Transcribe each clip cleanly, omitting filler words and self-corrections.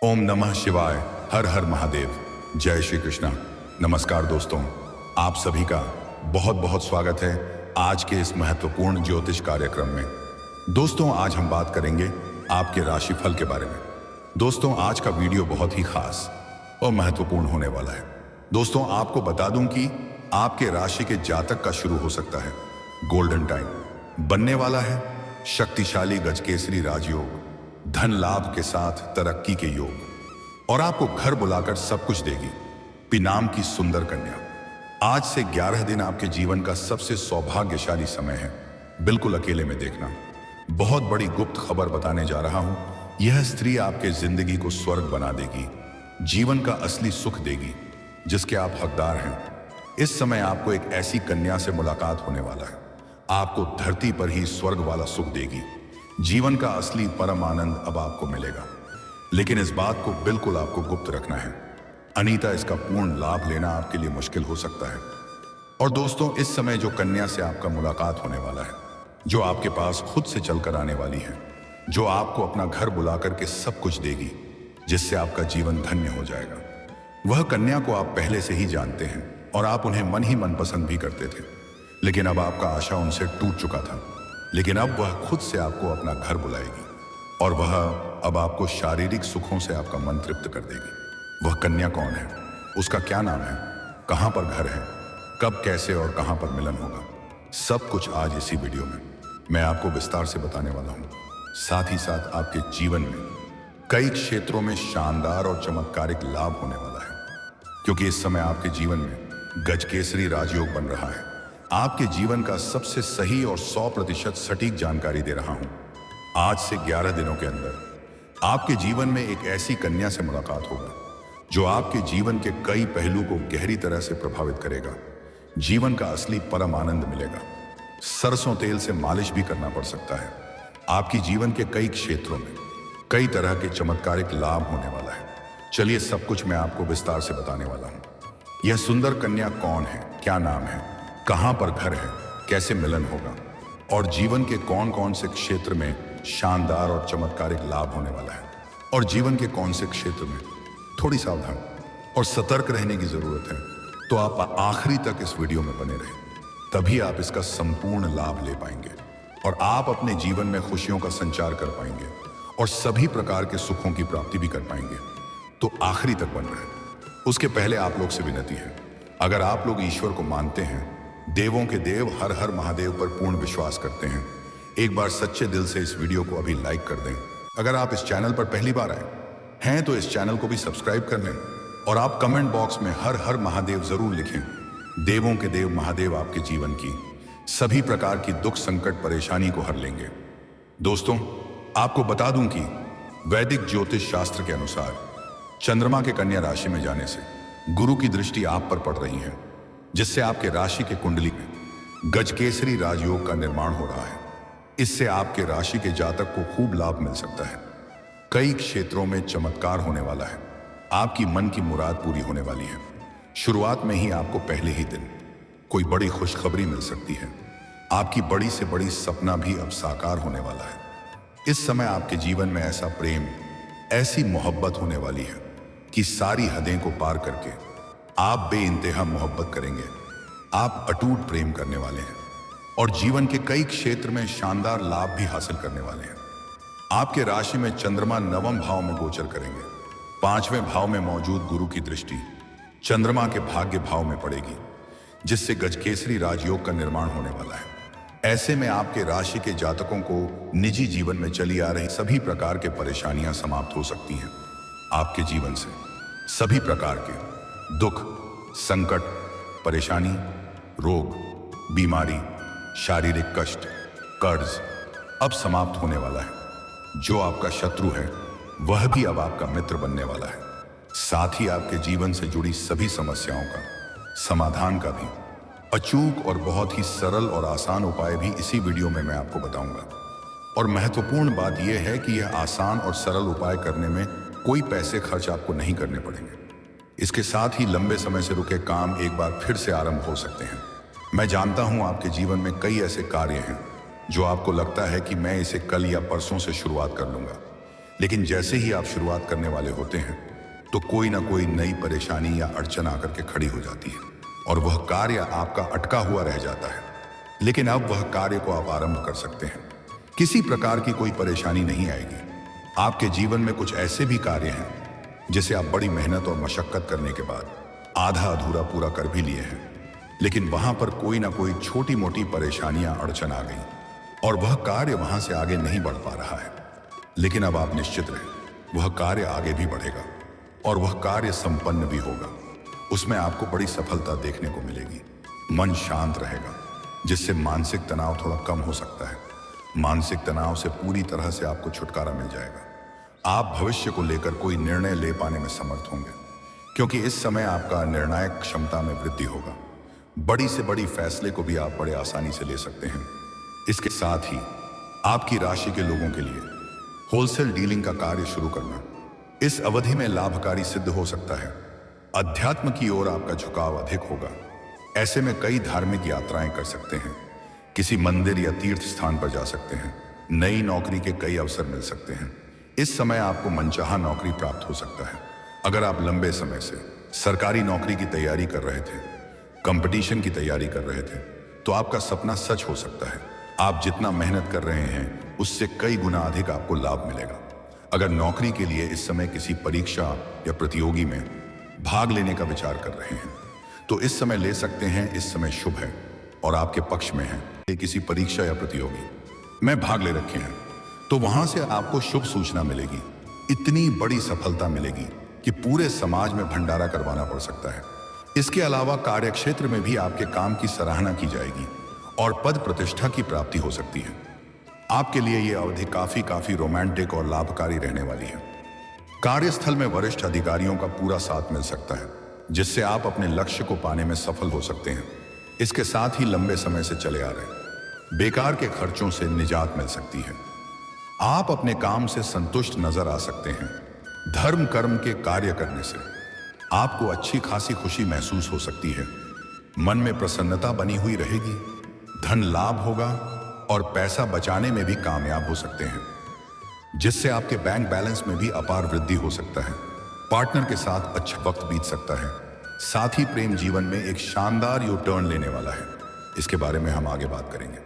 ओम नमः शिवाय। हर हर महादेव। जय श्री कृष्णा। नमस्कार दोस्तों, आप सभी का बहुत बहुत स्वागत है आज के इस महत्वपूर्ण ज्योतिष कार्यक्रम में। दोस्तों, आज हम बात करेंगे आपके राशिफल के बारे में। दोस्तों, आज का वीडियो बहुत ही खास और महत्वपूर्ण होने वाला है। दोस्तों, आपको बता दूं कि आपके राशि के जातक का शुरू हो सकता है गोल्डन टाइम। बनने वाला है शक्तिशाली गजकेसरी राजयोग, धन लाभ के साथ तरक्की के योग, और आपको घर बुलाकर सब कुछ देगी पिनाम की सुंदर कन्या। आज से 11 दिन आपके जीवन का सबसे सौभाग्यशाली समय है। बिल्कुल अकेले में देखना। बहुत बड़ी गुप्त खबर बताने जा रहा हूं। यह स्त्री आपके जिंदगी को स्वर्ग बना देगी, जीवन का असली सुख देगी जिसके आप हकदार हैं। इस समय आपको एक ऐसी कन्या से मुलाकात होने वाला है, आपको धरती पर ही स्वर्ग वाला सुख देगी। जीवन का असली परम आनंद अब आपको मिलेगा, लेकिन इस बात को बिल्कुल आपको गुप्त रखना है, अनीता इसका पूर्ण लाभ लेना आपके लिए मुश्किल हो सकता है। और दोस्तों, इस समय जो कन्या से आपका मुलाकात होने वाला है, जो आपके पास खुद से चलकर आने वाली है, जो आपको अपना घर बुला करके सब कुछ देगी, जिससे आपका जीवन धन्य हो जाएगा, वह कन्या को आप पहले से ही जानते हैं और आप उन्हें मन ही मन पसंद भी करते थे। लेकिन अब आपका आशा उनसे टूट चुका था। लेकिन अब वह खुद से आपको अपना घर बुलाएगी और वह अब आपको शारीरिक सुखों से आपका मन तृप्त कर देगी। वह कन्या कौन है, उसका क्या नाम है, कहां पर घर है, कब, कैसे और कहां पर मिलन होगा, सब कुछ आज इसी वीडियो में मैं आपको विस्तार से बताने वाला हूं। साथ ही साथ आपके जीवन में कई क्षेत्रों में शानदार और चमत्कारिक लाभ होने वाला है, क्योंकि इस समय आपके जीवन में गजकेसरी राजयोग बन रहा है। आपके जीवन का सबसे सही और 100% सटीक जानकारी दे रहा हूं। आज से 11 दिनों के अंदर आपके जीवन में एक ऐसी कन्या से मुलाकात होगा जो आपके जीवन के कई पहलू को गहरी तरह से प्रभावित करेगा। जीवन का असली परम आनंद मिलेगा। सरसों तेल से मालिश भी करना पड़ सकता है। आपकी जीवन के कई क्षेत्रों में कई तरह के चमत्कारिक लाभ होने वाला है। चलिए, सब कुछ मैं आपको विस्तार से बताने वाला हूं। यह सुंदर कन्या कौन है, क्या नाम है, कहां पर घर है, कैसे मिलन होगा, और जीवन के कौन कौन से क्षेत्र में शानदार और चमत्कारिक लाभ होने वाला है, और जीवन के कौन से क्षेत्र में थोड़ी सावधान और सतर्क रहने की जरूरत है। तो आप आखिरी तक इस वीडियो में बने रहें, तभी आप इसका संपूर्ण लाभ ले पाएंगे और आप अपने जीवन में खुशियों का संचार कर पाएंगे और सभी प्रकार के सुखों की प्राप्ति भी कर पाएंगे। तो आखिरी तक बन रहे। उसके पहले आप लोग से विनती है, अगर आप लोग ईश्वर को मानते हैं, देवों के देव हर हर महादेव पर पूर्ण विश्वास करते हैं, एक बार सच्चे दिल से इस वीडियो को अभी लाइक कर दें। अगर आप इस चैनल पर पहली बार आए हैं तो इस चैनल को भी सब्सक्राइब कर लें और आप कमेंट बॉक्स में हर हर महादेव जरूर लिखें। देवों के देव महादेव आपके जीवन की सभी प्रकार की दुख, संकट, परेशानी को हर लेंगे। दोस्तों, आपको बता दूं कि वैदिक ज्योतिष शास्त्र के अनुसार चंद्रमा के कन्या राशि में जाने से गुरु की दृष्टि आप पर पड़ रही है, जिससे आपके राशि के कुंडली में गजकेसरी राजयोग का निर्माण हो रहा है। इससे आपके राशि के जातक को खूब लाभ मिल सकता है। कई क्षेत्रों में चमत्कार होने वाला है। आपकी मन की मुराद पूरी होने वाली है। शुरुआत में ही आपको पहले ही दिन कोई बड़ी खुशखबरी मिल सकती है। आपकी बड़ी से बड़ी सपना भी अब साकार होने वाला है। इस समय आपके जीवन में ऐसा प्रेम, ऐसी मोहब्बत होने वाली है कि सारी हदें को पार करके आप बेइंतहा मोहब्बत करेंगे। आप अटूट प्रेम करने वाले हैं और जीवन के कई क्षेत्र में शानदार लाभ भी हासिल करने वाले हैं। आपके राशि में चंद्रमा 9वें भाव में गोचर करेंगे। 5वें भाव में मौजूद गुरु की दृष्टि चंद्रमा के भाग्य भाव में पड़ेगी, जिससे गजकेसरी राजयोग का निर्माण होने वाला है। ऐसे में आपके राशि के जातकों को निजी जीवन में चली आ रही सभी प्रकार के परेशानियां समाप्त हो सकती हैं। आपके जीवन से सभी प्रकार के दुख, संकट, परेशानी, रोग, बीमारी, शारीरिक कष्ट, कर्ज अब समाप्त होने वाला है। जो आपका शत्रु है वह भी अब आपका मित्र बनने वाला है। साथ ही आपके जीवन से जुड़ी सभी समस्याओं का समाधान का भी अचूक और बहुत ही सरल और आसान उपाय भी इसी वीडियो में मैं आपको बताऊंगा। और महत्वपूर्ण बात यह है कि यह आसान और सरल उपाय करने में कोई पैसे खर्च आपको नहीं करने पड़ेंगे। इसके साथ ही लंबे समय से रुके काम एक बार फिर से आरंभ हो सकते हैं। मैं जानता हूं आपके जीवन में कई ऐसे कार्य हैं जो आपको लगता है कि मैं इसे कल या परसों से शुरुआत कर लूंगा, लेकिन जैसे ही आप शुरुआत करने वाले होते हैं तो कोई ना कोई नई परेशानी या अड़चन आकर के खड़ी हो जाती है और वह कार्य आपका अटका हुआ रह जाता है। लेकिन अब वह कार्य को आप आरंभ कर सकते हैं। किसी प्रकार की कोई परेशानी नहीं आएगी। आपके जीवन में कुछ ऐसे भी कार्य हैं जिसे आप बड़ी मेहनत और मशक्कत करने के बाद आधा अधूरा पूरा कर भी लिए हैं, लेकिन वहां पर कोई ना कोई छोटी मोटी परेशानियां अड़चन आ गई और वह कार्य वहां से आगे नहीं बढ़ पा रहा है। लेकिन अब आप निश्चित रहें, वह कार्य आगे भी बढ़ेगा और वह कार्य संपन्न भी होगा। उसमें आपको बड़ी सफलता देखने को मिलेगी। मन शांत रहेगा, जिससे मानसिक तनाव थोड़ा कम हो सकता है। मानसिक तनाव से पूरी तरह से आपको छुटकारा मिल जाएगा। आप भविष्य को लेकर कोई निर्णय ले पाने में समर्थ होंगे, क्योंकि इस समय आपका निर्णायक क्षमता में वृद्धि होगा। बड़ी से बड़ी फैसले को भी आप बड़े आसानी से ले सकते हैं। इसके साथ ही आपकी राशि के लोगों के लिए होलसेल डीलिंग का कार्य शुरू करना इस अवधि में लाभकारी सिद्ध हो सकता है। अध्यात्म की ओर आपका झुकाव अधिक होगा। ऐसे में कई धार्मिक यात्राएं कर सकते हैं, किसी मंदिर या तीर्थ स्थान पर जा सकते हैं। नई नौकरी के कई अवसर मिल सकते हैं। इस समय आपको मनचाहा नौकरी प्राप्त हो सकता है। अगर आप लंबे समय से सरकारी नौकरी की तैयारी कर रहे थे, कंपटीशन की तैयारी कर रहे थे, तो आपका सपना सच हो सकता है। आप जितना मेहनत कर रहे हैं उससे कई गुना अधिक आपको लाभ मिलेगा। अगर नौकरी के लिए इस समय किसी परीक्षा या प्रतियोगी में भाग लेने का विचार कर रहे हैं तो इस समय ले सकते हैं। इस समय शुभ है और आपके पक्ष में है। किसी परीक्षा या प्रतियोगी में भाग ले रखे हैं तो वहां से आपको शुभ सूचना मिलेगी। इतनी बड़ी सफलता मिलेगी कि पूरे समाज में भंडारा करवाना पड़ सकता है। इसके अलावा कार्यक्षेत्र में भी आपके काम की सराहना की जाएगी और पद प्रतिष्ठा की प्राप्ति हो सकती है। आपके लिए यह अवधि काफी रोमांटिक और लाभकारी रहने वाली है। कार्यस्थल में वरिष्ठ अधिकारियों का पूरा साथ मिल सकता है, जिससे आप अपने लक्ष्य को पाने में सफल हो सकते हैं। इसके साथ ही लंबे समय से चले आ रहे बेकार के खर्चों से निजात मिल सकती है। आप अपने काम से संतुष्ट नजर आ सकते हैं। धर्म कर्म के कार्य करने से आपको अच्छी खासी खुशी महसूस हो सकती है। मन में प्रसन्नता बनी हुई रहेगी। धन लाभ होगा और पैसा बचाने में भी कामयाब हो सकते हैं, जिससे आपके बैंक बैलेंस में भी अपार वृद्धि हो सकता है। पार्टनर के साथ अच्छा वक्त बीत सकता है। साथ ही प्रेम जीवन में एक शानदार यू टर्न लेने वाला है। इसके बारे में हम आगे बात करेंगे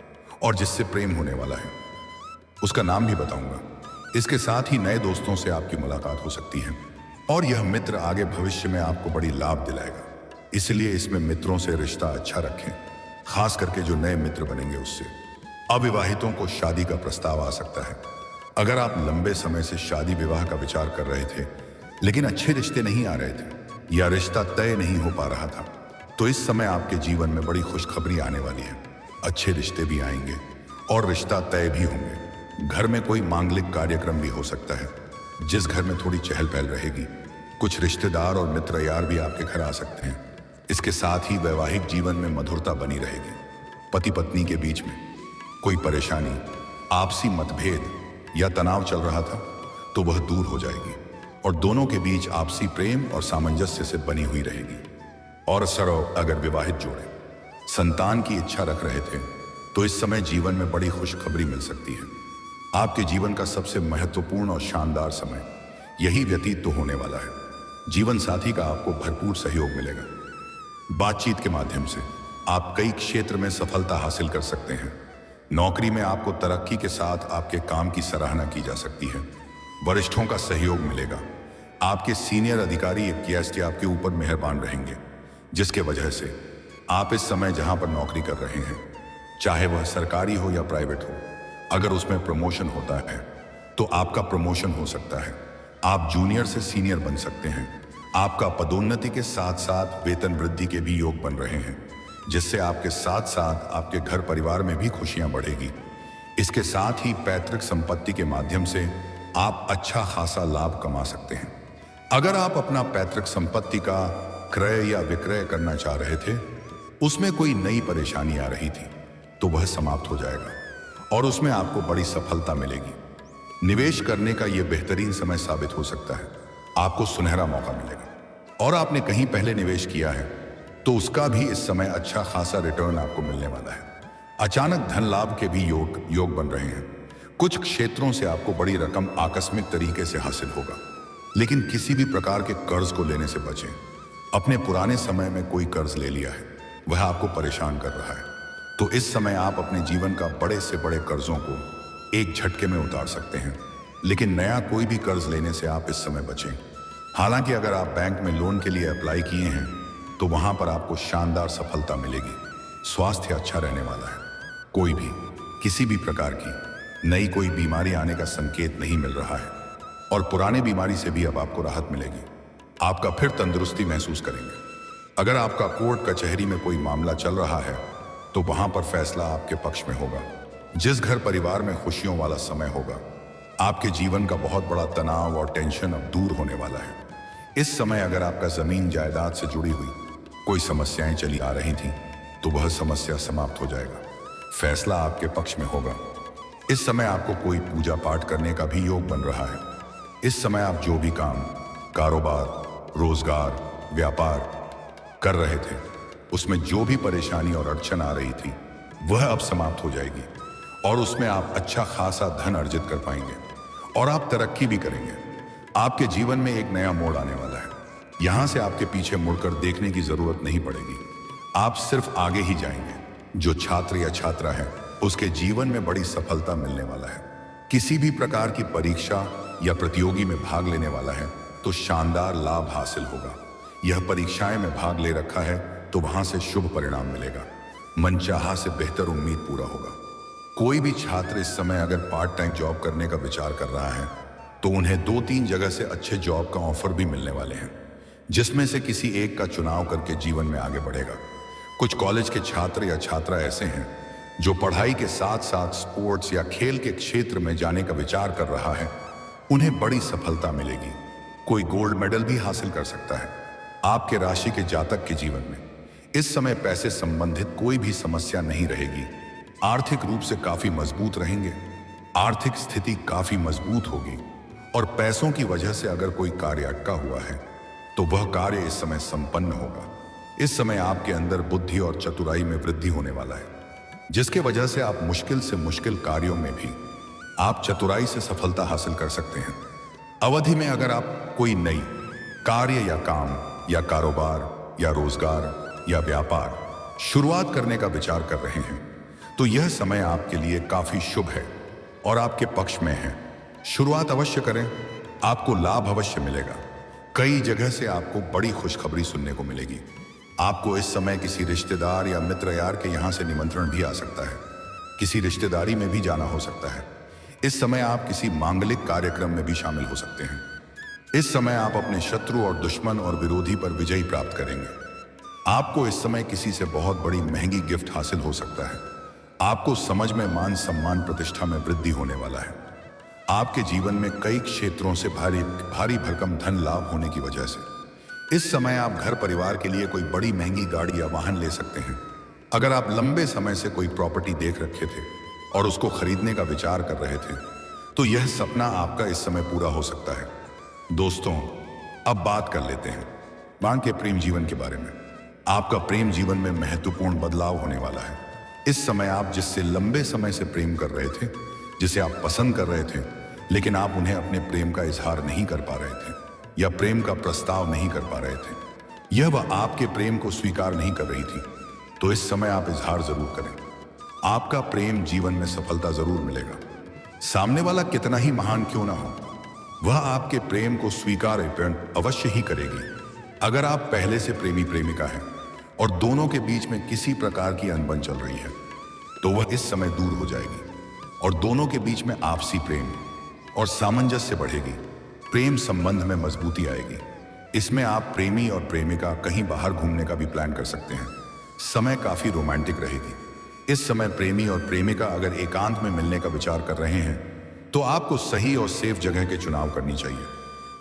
और जिससे प्रेम होने वाला है उसका नाम भी बताऊंगा। इसके साथ ही नए दोस्तों से आपकी मुलाकात हो सकती है और यह मित्र आगे भविष्य में आपको बड़ी लाभ दिलाएगा। इसलिए इसमें मित्रों से रिश्ता अच्छा रखें, खास करके जो नए मित्र बनेंगे उससे। अविवाहितों को शादी का प्रस्ताव आ सकता है। अगर आप लंबे समय से शादी विवाह का विचार कर रहे थे लेकिन अच्छे रिश्ते नहीं आ रहे थे या रिश्ता तय नहीं हो पा रहा था, तो इस समय आपके जीवन में बड़ी खुशखबरी आने वाली है। अच्छे रिश्ते भी आएंगे और रिश्ता तय भी होंगे। घर में कोई मांगलिक कार्यक्रम भी हो सकता है, जिस घर में थोड़ी चहल पहल रहेगी। कुछ रिश्तेदार और मित्र यार भी आपके घर आ सकते हैं। इसके साथ ही वैवाहिक जीवन में मधुरता बनी रहेगी। पति पत्नी के बीच में कोई परेशानी, आपसी मतभेद या तनाव चल रहा था तो वह दूर हो जाएगी और दोनों के बीच आपसी प्रेम और सामंजस्य से बनी हुई रहेगी। और सरव अगर विवाहित जोड़े संतान की इच्छा रख रहे थे तो इस समय जीवन में बड़ी खुशखबरी मिल सकती है। आपके जीवन का सबसे महत्वपूर्ण और शानदार समय यही व्यतीत तो होने वाला है। जीवन साथी का आपको भरपूर सहयोग मिलेगा। बातचीत के माध्यम से आप कई क्षेत्र में सफलता हासिल कर सकते हैं। नौकरी में आपको तरक्की के साथ आपके काम की सराहना की जा सकती है। वरिष्ठों का सहयोग मिलेगा। आपके सीनियर अधिकारी आपके ऊपर मेहरबान रहेंगे, जिसके वजह से आप इस समय जहां पर नौकरी कर रहे हैं, चाहे वह सरकारी हो या प्राइवेट हो, अगर उसमें प्रमोशन होता है तो आपका प्रमोशन हो सकता है। आप जूनियर से सीनियर बन सकते हैं। आपका पदोन्नति के साथ साथ वेतन वृद्धि के भी योग बन रहे हैं, जिससे आपके साथ साथ आपके घर परिवार में भी खुशियां बढ़ेगी। इसके साथ ही पैतृक संपत्ति के माध्यम से आप अच्छा खासा लाभ कमा सकते हैं। अगर आप अपना पैतृक संपत्ति का क्रय या विक्रय करना चाह रहे थे, उसमें कोई नई परेशानी आ रही थी, तो वह समाप्त हो जाएगा और उसमें आपको बड़ी सफलता मिलेगी। निवेश करने का यह बेहतरीन समय साबित हो सकता है। आपको सुनहरा मौका मिलेगा और आपने कहीं पहले निवेश किया है तो उसका भी इस समय अच्छा खासा रिटर्न आपको मिलने वाला है। अचानक धन लाभ के भी योग बन रहे हैं। कुछ क्षेत्रों से आपको बड़ी रकम आकस्मिक तरीके से हासिल होगा, लेकिन किसी भी प्रकार के कर्ज को लेने से बचें। अपने पुराने समय में कोई कर्ज ले लिया है, वह आपको परेशान कर रहा है, तो इस समय आप अपने जीवन का बड़े से बड़े कर्जों को एक झटके में उतार सकते हैं। लेकिन नया कोई भी कर्ज लेने से आप इस समय बचें। हालांकि अगर आप बैंक में लोन के लिए अप्लाई किए हैं तो वहां पर आपको शानदार सफलता मिलेगी। स्वास्थ्य अच्छा रहने वाला है। कोई भी किसी भी प्रकार की नई कोई बीमारी आने का संकेत नहीं मिल रहा है और पुरानी बीमारी से भी अब आपको राहत मिलेगी। आपका फिर तंदुरुस्ती महसूस करेंगे। अगर आपका कोर्ट कचहरी में कोई मामला चल रहा है तो वहां पर फैसला आपके पक्ष में होगा। जिस घर परिवार में खुशियों वाला समय होगा, आपके जीवन का बहुत बड़ा तनाव और टेंशन अब दूर होने वाला है। इस समय अगर आपका जमीन जायदाद से जुड़ी हुई कोई समस्याएं चली आ रही थी तो वह समस्या समाप्त हो जाएगा। फैसला आपके पक्ष में होगा। इस समय आपको कोई पूजा पाठ करने का भी योग बन रहा है। इस समय आप जो भी काम, कारोबार, रोजगार, व्यापार कर रहे थे, उसमें जो भी परेशानी और अड़चन आ रही थी वह अब समाप्त हो जाएगी और उसमें आप अच्छा खासा धन अर्जित कर पाएंगे और आप तरक्की भी करेंगे। आपके जीवन में एक नया मोड़ आने वाला है। यहां से आपके पीछे मुड़कर देखने की जरूरत नहीं पड़ेगी। आप सिर्फ आगे ही जाएंगे। जो छात्र या छात्रा है उसके जीवन में बड़ी सफलता मिलने वाला है। किसी भी प्रकार की परीक्षा या प्रतियोगी में भाग लेने वाला है तो शानदार लाभ हासिल होगा। यह परीक्षाएं में भाग ले रखा है तो वहां से शुभ परिणाम मिलेगा। मनचाहा से बेहतर उम्मीद पूरा होगा। कोई भी छात्र इस समय अगर पार्ट टाइम जॉब करने का विचार कर रहा है तो उन्हें 2-3 जगह से अच्छे जॉब का ऑफर भी मिलने वाले हैं, जिसमें से किसी एक का चुनाव करके जीवन में आगे बढ़ेगा। कुछ कॉलेज के छात्र या छात्रा ऐसे हैं जो पढ़ाई के साथ साथ स्पोर्ट्स या खेल के क्षेत्र में जाने का विचार कर रहा है, उन्हें बड़ी सफलता मिलेगी। कोई गोल्ड मेडल भी हासिल कर सकता है। आपके राशि के जातक के जीवन में इस समय पैसे संबंधित कोई भी समस्या नहीं रहेगी। आर्थिक रूप से काफी मजबूत रहेंगे। आर्थिक स्थिति काफी मजबूत होगी और पैसों की वजह से अगर कोई कार्य अटका हुआ है तो वह कार्य इस समय संपन्न होगा। इस समय आपके अंदर बुद्धि और चतुराई में वृद्धि होने वाला है, जिसके वजह से आप मुश्किल से मुश्किल कार्यों में भी आप चतुराई से सफलता हासिल कर सकते हैं। अवधि में अगर आप कोई नई कार्य या काम या कारोबार या रोजगार या व्यापार शुरुआत करने का विचार कर रहे हैं तो यह समय आपके लिए काफी शुभ है और आपके पक्ष में है। शुरुआत अवश्य करें, आपको लाभ अवश्य मिलेगा। कई जगह से आपको बड़ी खुशखबरी सुनने को मिलेगी। आपको इस समय किसी रिश्तेदार या मित्र यार के यहाँ से निमंत्रण भी आ सकता है। किसी रिश्तेदारी में भी जाना हो सकता है। इस समय आप किसी मांगलिक कार्यक्रम में भी शामिल हो सकते हैं। इस समय आप अपने शत्रु और दुश्मन और विरोधी पर विजय प्राप्त करेंगे। आपको इस समय किसी से बहुत बड़ी महंगी गिफ्ट हासिल हो सकता है। आपको समझ में मान सम्मान प्रतिष्ठा में वृद्धि होने वाला है। आपके जीवन में कई क्षेत्रों से भारी भरकम धन लाभ होने की वजह से इस समय आप घर परिवार के लिए कोई बड़ी महंगी गाड़ी या वाहन ले सकते हैं। अगर आप लंबे समय से कोई प्रॉपर्टी देख रखे थे और उसको खरीदने का विचार कर रहे थे तो यह सपना आपका इस समय पूरा हो सकता है। दोस्तों, अब बात कर लेते हैं मांग के प्रेम जीवन के बारे में। आपका प्रेम जीवन में महत्वपूर्ण बदलाव होने वाला है। इस समय आप जिससे लंबे समय से प्रेम कर रहे थे, जिसे आप पसंद कर रहे थे, लेकिन आप उन्हें अपने प्रेम का इजहार नहीं कर पा रहे थे या प्रेम का प्रस्ताव नहीं कर पा रहे थे, यह वह आपके प्रेम को स्वीकार नहीं कर रही थी, तो इस समय आप इजहार जरूर करें। आपका प्रेम जीवन में सफलता जरूर मिलेगा। सामने वाला कितना ही महान क्यों ना हो, वह आपके प्रेम को स्वीकार अवश्य ही करेगी। अगर आप पहले से प्रेमी प्रेमिका हैं और दोनों के बीच में किसी प्रकार की अनबन चल रही है तो वह इस समय दूर हो जाएगी और दोनों के बीच में आपसी प्रेम और सामंजस्य बढ़ेगी। प्रेम संबंध में मजबूती आएगी। इसमें आप प्रेमी और प्रेमिका कहीं बाहर घूमने का भी प्लान कर सकते हैं। समय काफी रोमांटिक रहेगी। इस समय प्रेमी और प्रेमिका अगर एकांत में मिलने का विचार कर रहे हैं तो आपको सही और सेफ जगह के चुनाव करनी चाहिए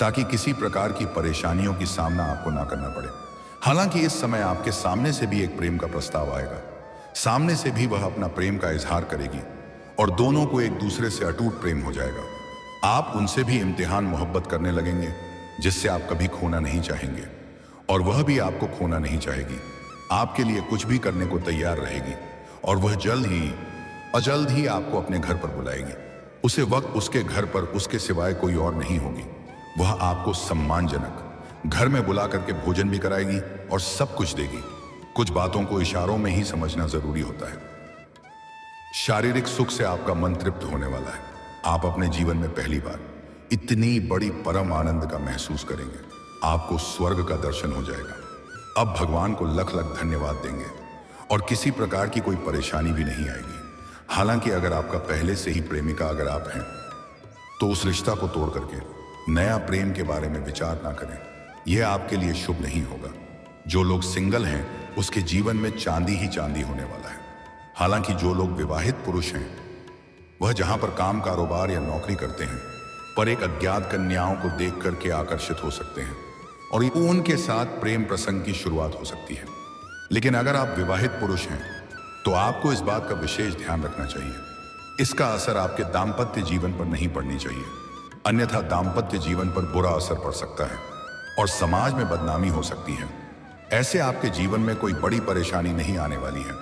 ताकि किसी प्रकार की परेशानियों की सामना आपको ना करना पड़े। हालांकि इस समय आपके सामने से भी एक प्रेम का प्रस्ताव आएगा। सामने से भी वह अपना प्रेम का इजहार करेगी और दोनों को एक दूसरे से अटूट प्रेम हो जाएगा। आप उनसे भी इम्तिहान मोहब्बत करने लगेंगे जिससे आप कभी खोना नहीं चाहेंगे और वह भी आपको खोना नहीं चाहेगी। आपके लिए कुछ भी करने को तैयार रहेगी और वह जल्द ही आपको अपने घर पर बुलाएगी। उसे वक्त उसके घर पर उसके सिवाय कोई और नहीं होगी। वह आपको सम्मानजनक घर में बुला करके भोजन भी कराएगी और सब कुछ देगी। कुछ बातों को इशारों में ही समझना जरूरी होता है। शारीरिक सुख से आपका मन तृप्त होने वाला है। आप अपने जीवन में पहली बार इतनी बड़ी परम आनंद का महसूस करेंगे। आपको स्वर्ग का दर्शन हो जाएगा। अब भगवान को लख लख धन्यवाद देंगे और किसी प्रकार की कोई परेशानी भी नहीं आएगी। हालांकि अगर आपका पहले से ही प्रेमिका अगर आप हैं तो उस रिश्ता को तोड़ करके नया प्रेम के बारे में विचार ना करें। यह आपके लिए शुभ नहीं होगा। जो लोग सिंगल हैं उसके जीवन में चांदी ही चांदी होने वाला है। हालांकि जो लोग विवाहित पुरुष हैं वह जहां पर काम कारोबार या नौकरी करते हैं पर एक अज्ञात कन्याओं को देख करके आकर्षित हो सकते हैं और उनके साथ प्रेम प्रसंग की शुरुआत हो सकती है। लेकिन अगर आप विवाहित पुरुष हैं तो आपको इस बात का विशेष ध्यान रखना चाहिए। इसका असर आपके दाम्पत्य जीवन पर नहीं पड़नी चाहिए, अन्यथा दाम्पत्य जीवन पर बुरा असर पड़ सकता है और समाज में बदनामी हो सकती है। ऐसे आपके जीवन में कोई बड़ी परेशानी नहीं आने वाली है।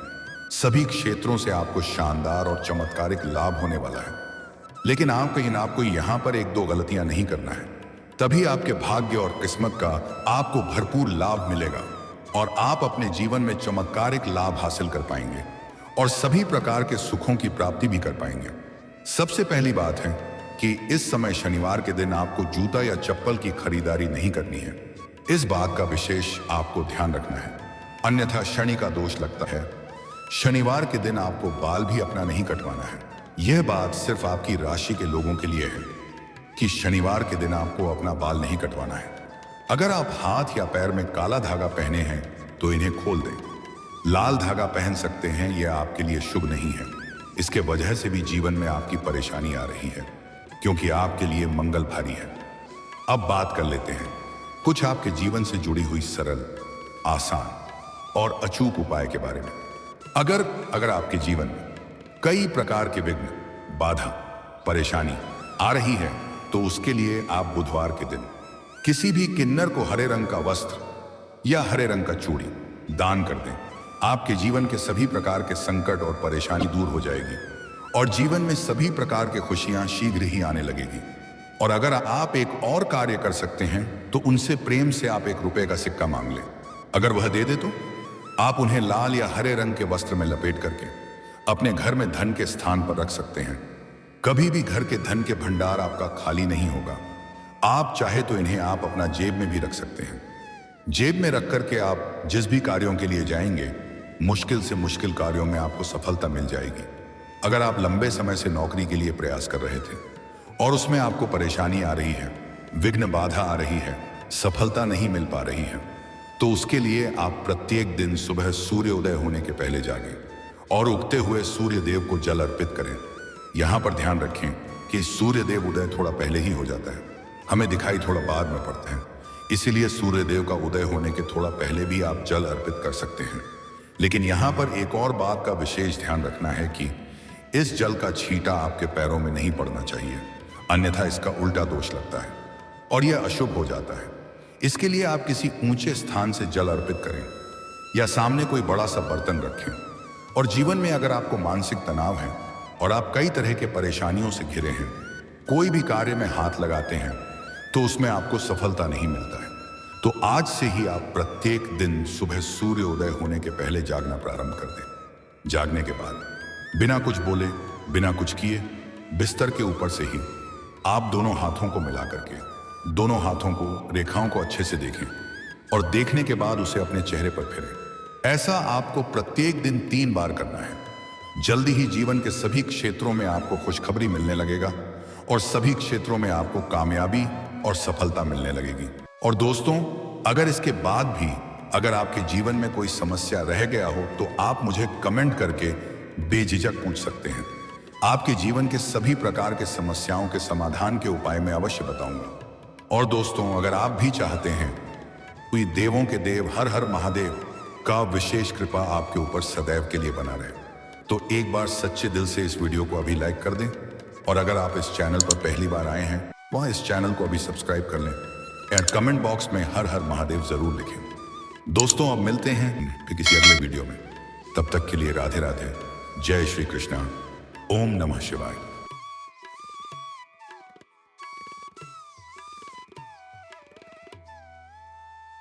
सभी क्षेत्रों से आपको शानदार और चमत्कारिक लाभ होने वाला है। लेकिन आपको यहाँ पर एक दो गलतियां नहीं करना है, तभी आपके भाग्य और किस्मत का आपको भरपूर लाभ मिलेगा और आप अपने जीवन में चमत्कारिक लाभ हासिल कर पाएंगे और सभी प्रकार के सुखों की प्राप्ति भी कर पाएंगे। सबसे पहली बात है कि इस समय शनिवार के दिन आपको जूता या चप्पल की खरीदारी नहीं करनी है। इस बात का विशेष आपको ध्यान रखना है, अन्यथा शनि का दोष लगता है। शनिवार के दिन आपको बाल भी अपना नहीं कटवाना है। यह बात सिर्फ आपकी राशि के लोगों के लिए है कि शनिवार के दिन आपको अपना बाल नहीं कटवाना है। अगर आप हाथ या पैर में काला धागा पहने हैं तो इन्हें खोल दें। लाल धागा पहन सकते हैं, यह आपके लिए शुभ नहीं है। इसके वजह से भी जीवन में आपकी परेशानी आ रही है क्योंकि आपके लिए मंगल भारी है। अब बात कर लेते हैं कुछ आपके जीवन से जुड़ी हुई सरल, आसान और अचूक उपाय के बारे में। अगर आपके जीवन में कई प्रकार के विघ्न, बाधा, परेशानी आ रही है तो उसके लिए आप बुधवार के दिन किसी भी किन्नर को हरे रंग का वस्त्र या हरे रंग का चूड़ी दान कर दें। आपके जीवन के सभी प्रकार के संकट और परेशानी दूर हो जाएगी और जीवन में सभी प्रकार की खुशियां शीघ्र ही आने लगेगी। और अगर आप एक और कार्य कर सकते हैं तो उनसे प्रेम से आप ₹1 का सिक्का मांग लें। अगर वह दे दे तो आप उन्हें लाल या हरे रंग के वस्त्र में लपेट करके अपने घर में धन के स्थान पर रख सकते हैं। कभी भी घर के धन के भंडार आपका खाली नहीं होगा। आप चाहे तो इन्हें आप अपना जेब में भी रख सकते हैं। जेब में रख करके आप जिस भी कार्यों के लिए जाएंगे, मुश्किल से मुश्किल कार्यों में आपको सफलता मिल जाएगी। अगर आप लंबे समय से नौकरी के लिए प्रयास कर रहे थे और उसमें आपको परेशानी आ रही है, विघ्न बाधा आ रही है, सफलता नहीं मिल पा रही है, तो उसके लिए आप प्रत्येक दिन सुबह सूर्योदय होने के पहले जागें और उगते हुए सूर्य देव को जल अर्पित करें। यहाँ पर ध्यान रखें कि सूर्य देव उदय थोड़ा पहले ही हो जाता है, हमें दिखाई थोड़ा बाद में पड़ता है। इसीलिए सूर्य देव का उदय होने के थोड़ा पहले भी आप जल अर्पित कर सकते हैं। लेकिन यहाँ पर एक और बात का विशेष ध्यान रखना है कि इस जल का छींटा आपके पैरों में नहीं पड़ना चाहिए, अन्यथा इसका उल्टा दोष लगता है और यह अशुभ हो जाता है। इसके लिए आप किसी ऊंचे स्थान से जल अर्पित करें या सामने कोई बड़ा सा बर्तन रखें। और जीवन में अगर आपको मानसिक तनाव है और आप कई तरह के परेशानियों से घिरे हैं, कोई भी कार्य में हाथ लगाते हैं तो उसमें आपको सफलता नहीं मिलता है, तो आज से ही आप प्रत्येक दिन सुबह सूर्योदय होने के पहले जागना प्रारंभ कर दें। जागने के बाद बिना कुछ बोले, बिना कुछ किए, बिस्तर के ऊपर से ही आप दोनों हाथों को मिला करके दोनों हाथों को, रेखाओं को अच्छे से देखें और देखने के बाद उसे अपने चेहरे पर फेरें। ऐसा आपको प्रत्येक दिन 3 बार करना है। जल्दी ही जीवन के सभी क्षेत्रों में आपको खुशखबरी मिलने लगेगा और सभी क्षेत्रों में आपको कामयाबी और सफलता मिलने लगेगी। और दोस्तों, अगर इसके बाद भी अगर आपके जीवन में कोई समस्या रह गया हो तो आप मुझे कमेंट करके बेझिझक पूछ सकते हैं। आपके जीवन के सभी प्रकार के समस्याओं के समाधान के उपाय मैं अवश्य बताऊंगा। और दोस्तों, अगर आप भी चाहते हैं कोई देवों के देव हर हर महादेव का विशेष कृपा आपके ऊपर सदैव के लिए बना रहे, तो एक बार सच्चे दिल से इस वीडियो को अभी लाइक कर दें। और अगर आप इस चैनल पर पहली बार आए हैं, वहाँ इस चैनल को अभी सब्सक्राइब कर लें और कमेंट बॉक्स में हर हर महादेव जरूर लिखें। दोस्तों, अब मिलते हैं फिर किसी अगले वीडियो में। तब तक के लिए राधे राधे, जय श्री कृष्णा, ओम नमः शिवाय।